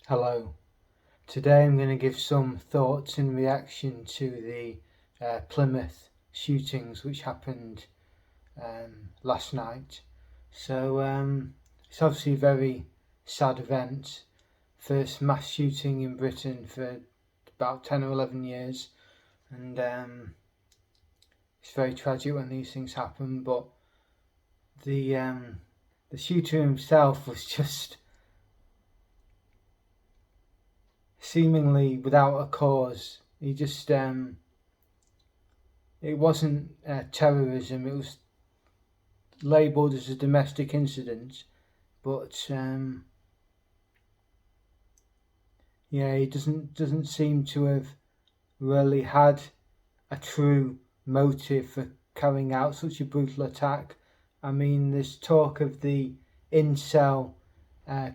Hello. Today I'm going to give some thoughts in reaction to the Plymouth shootings which happened last night. It's obviously a very sad event. First mass shooting in Britain for about 10 or 11 years, and it's very tragic when these things happen. But the um, the shooter himself was just seemingly without a cause. He just it wasn't terrorism. It was labelled as a domestic incident, but he doesn't seem to have really had a true motive for carrying out such a brutal attack. I mean, there's talk of the incel uh,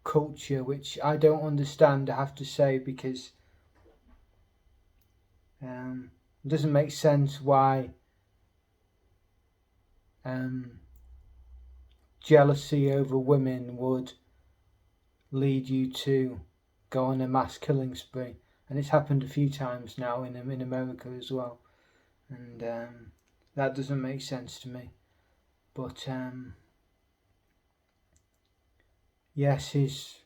culture, which I don't understand. I have to say, because it doesn't make sense why um, jealousy over women would lead you to go on a mass killing spree. And it's happened a few times now in America as well. And that doesn't make sense to me. But yes, his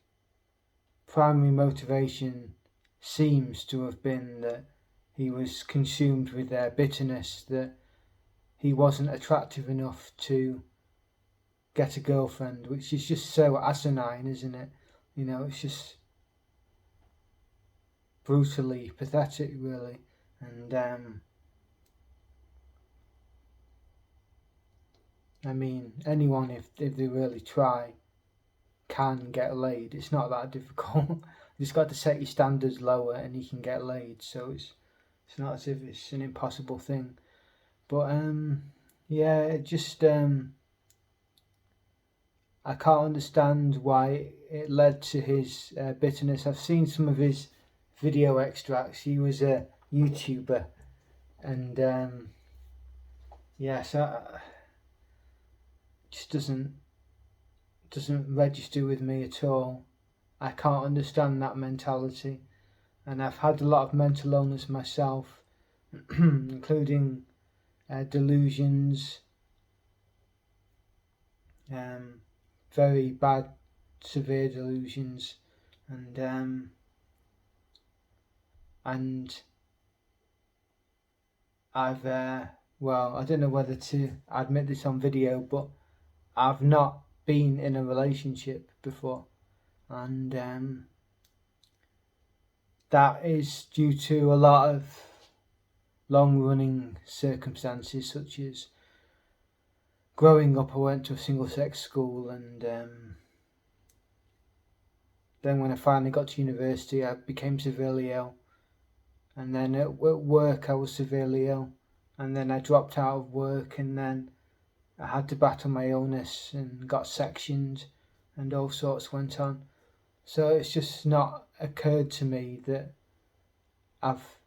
primary motivation seems to have been that he was consumed with bitterness, that he wasn't attractive enough to get a girlfriend, which is just so asinine, isn't it? It's just brutally pathetic, really. And I mean, anyone, if they really try, can get laid. It's not that difficult. You just got to set your standards lower, and you can get laid. So it's not as if it's an impossible thing. But yeah, it just I can't understand why it led to his bitterness. I've seen some of his video extracts. He was a YouTuber, and yeah, so it just doesn't register with me at all. I can't understand that mentality, and I've had a lot of mental illness myself, including delusions, um, very bad, severe delusions, and I've well, I don't know whether to admit this on video, but I've not been in a relationship before, and that is due to a lot of long running circumstances, such as growing up. I went to a single sex school, and then when I finally got to university, I became severely ill, and then at work I was severely ill, and then I dropped out of work, and then I had to battle my illness and got sectioned, and all sorts went on. So it's just not occurred to me that I've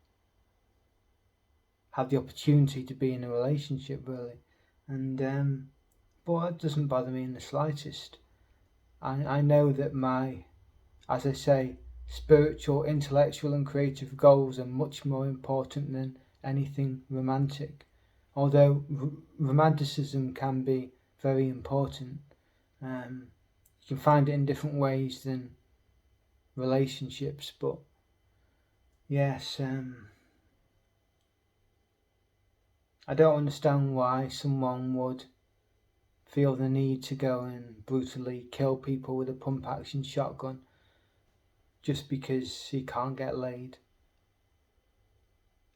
had the opportunity to be in a relationship, really. And but it doesn't bother me in the slightest. I know that my, as I say, spiritual, intellectual, and creative goals are much more important than anything romantic. Although romanticism can be very important, you can find it in different ways than relationships. But yes, I don't understand why someone would feel the need to go and brutally kill people with a pump action shotgun just because he can't get laid.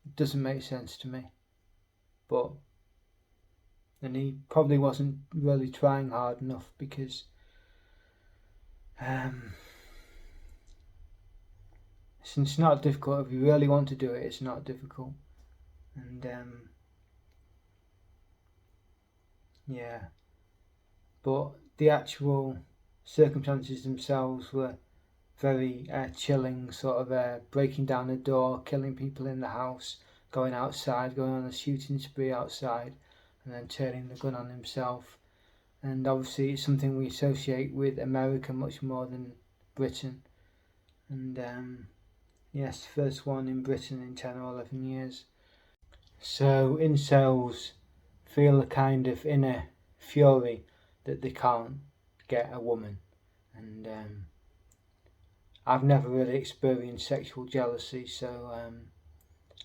It doesn't make sense to me. But and he probably wasn't really trying hard enough, because it's not difficult. If you really want to do it, it's not difficult. And yeah, but the actual circumstances themselves were very chilling, sort of breaking down a door, killing people in the house, going outside, going on a shooting spree outside, and then turning the gun on himself. And obviously it's something we associate with America much more than Britain. and yes, first one in Britain in 10 or 11 years. So incels feel a kind of inner fury that they can't get a woman, and I've never really experienced sexual jealousy, so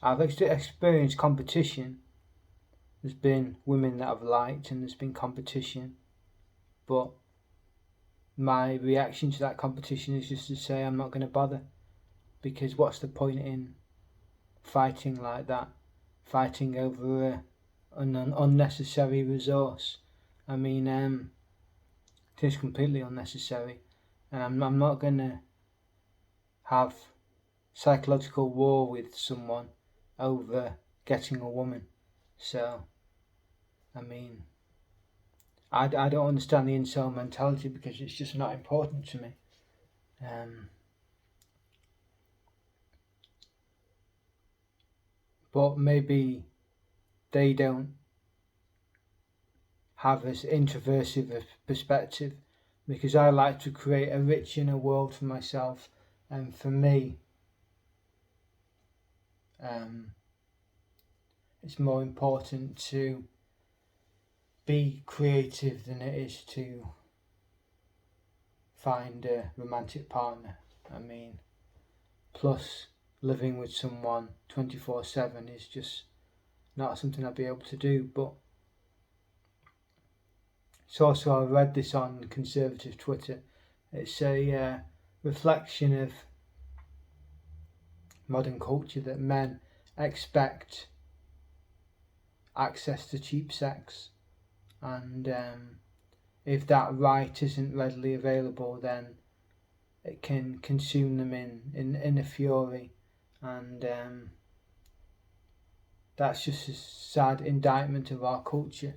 I've experienced competition. There's been women that I've liked and there's been competition, but my reaction to that competition is just to say I'm not going to bother, because what's the point in fighting like that, fighting over an unnecessary resource? I mean, it is completely unnecessary, and I'm not going to have psychological war with someone over getting a woman. So, I mean, I don't understand the incel mentality because it's just not important to me. But maybe they don't have as introversive a perspective, because I like to create a rich inner world for myself, and for me, it's more important to be creative than it is to find a romantic partner. I mean, plus living with someone 24/7 is just not something I'd be able to do. But it's also, I read this on conservative Twitter, it's a reflection of modern culture that men expect access to cheap sex, and if that right isn't readily available, then it can consume them in a fury, and that's just a sad indictment of our culture.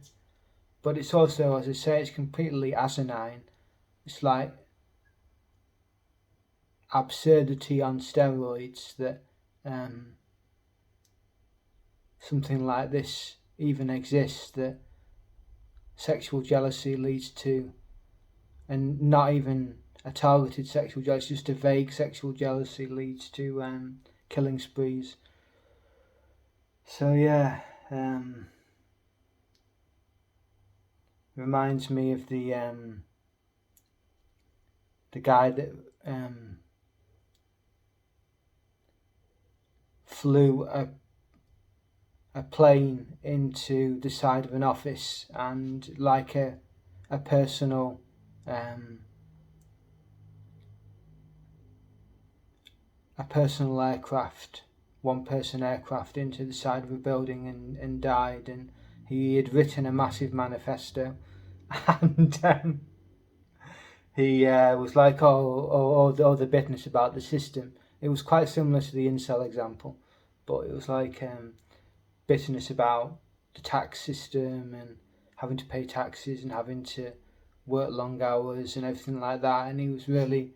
But it's also, as I say, it's completely asinine. It's like absurdity on steroids that something like this even exists, that sexual jealousy leads to, and not even a targeted sexual jealousy, just a vague sexual jealousy leads to killing sprees. So yeah, reminds me of the guy that flew a plane into the side of an office, and like a personal aircraft, one person aircraft, into the side of a building and died. And he had written a massive manifesto, and he was like, all the bitterness about the system. It was quite similar to the incel example, but it was like bitterness about the tax system and having to pay taxes and having to work long hours and everything like that. And he was really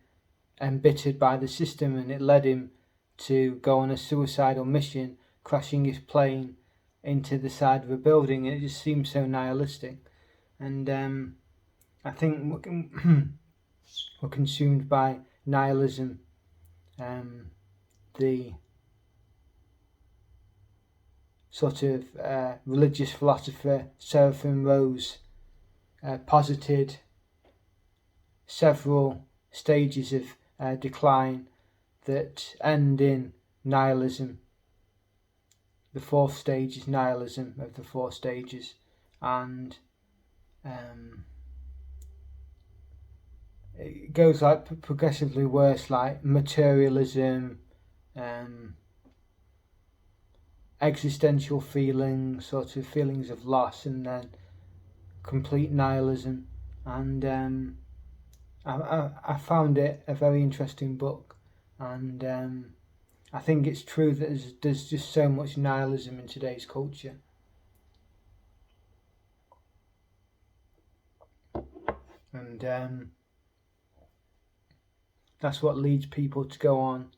embittered by the system, and it led him to go on a suicidal mission, crashing his plane into the side of a building. And it just seemed so nihilistic. And I think we're consumed by nihilism. The sort of religious philosopher Seraphim Rose posited several stages of decline that end in nihilism. The fourth stage is nihilism of the four stages, and it goes like progressively worse, like materialism, existential feelings, sort of feelings of loss, and then complete nihilism. And I found it a very interesting book, and I think it's true that there's just so much nihilism in today's culture. And that's what leads people to go on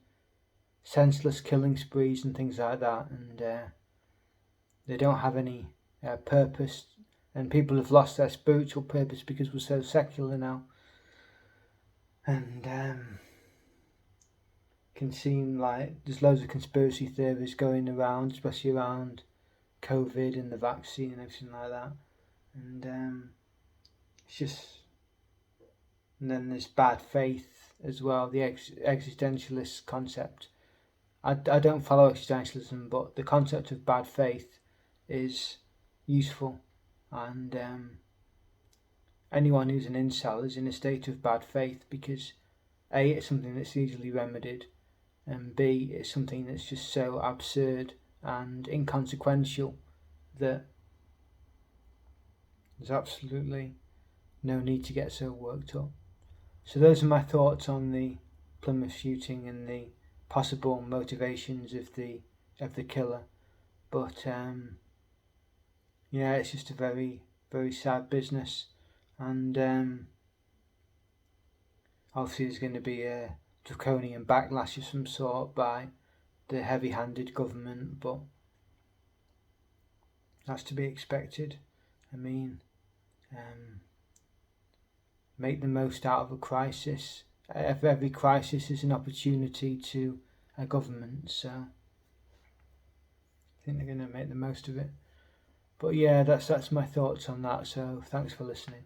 senseless killing sprees and things like that, and they don't have any purpose, and people have lost their spiritual purpose because we're so secular now. And can seem like there's loads of conspiracy theories going around, especially around COVID and the vaccine and everything like that. And it's just, and then there's bad faith as well, the existentialist concept. I don't follow existentialism, but the concept of bad faith is useful, and anyone who's an incel is in a state of bad faith because A, it's something that's easily remedied, and B, it's something that's just so absurd and inconsequential that there's absolutely no need to get so worked up. So those are my thoughts on the Plymouth shooting and the possible motivations of the killer. But yeah, it's just a very, very sad business, and obviously there's going to be a draconian backlash of some sort by the heavy-handed government, but that's to be expected. I mean, make the most out of a crisis. Every crisis is an opportunity to a government, so I think they're going to make the most of it. But yeah, that's my thoughts on that, so thanks for listening.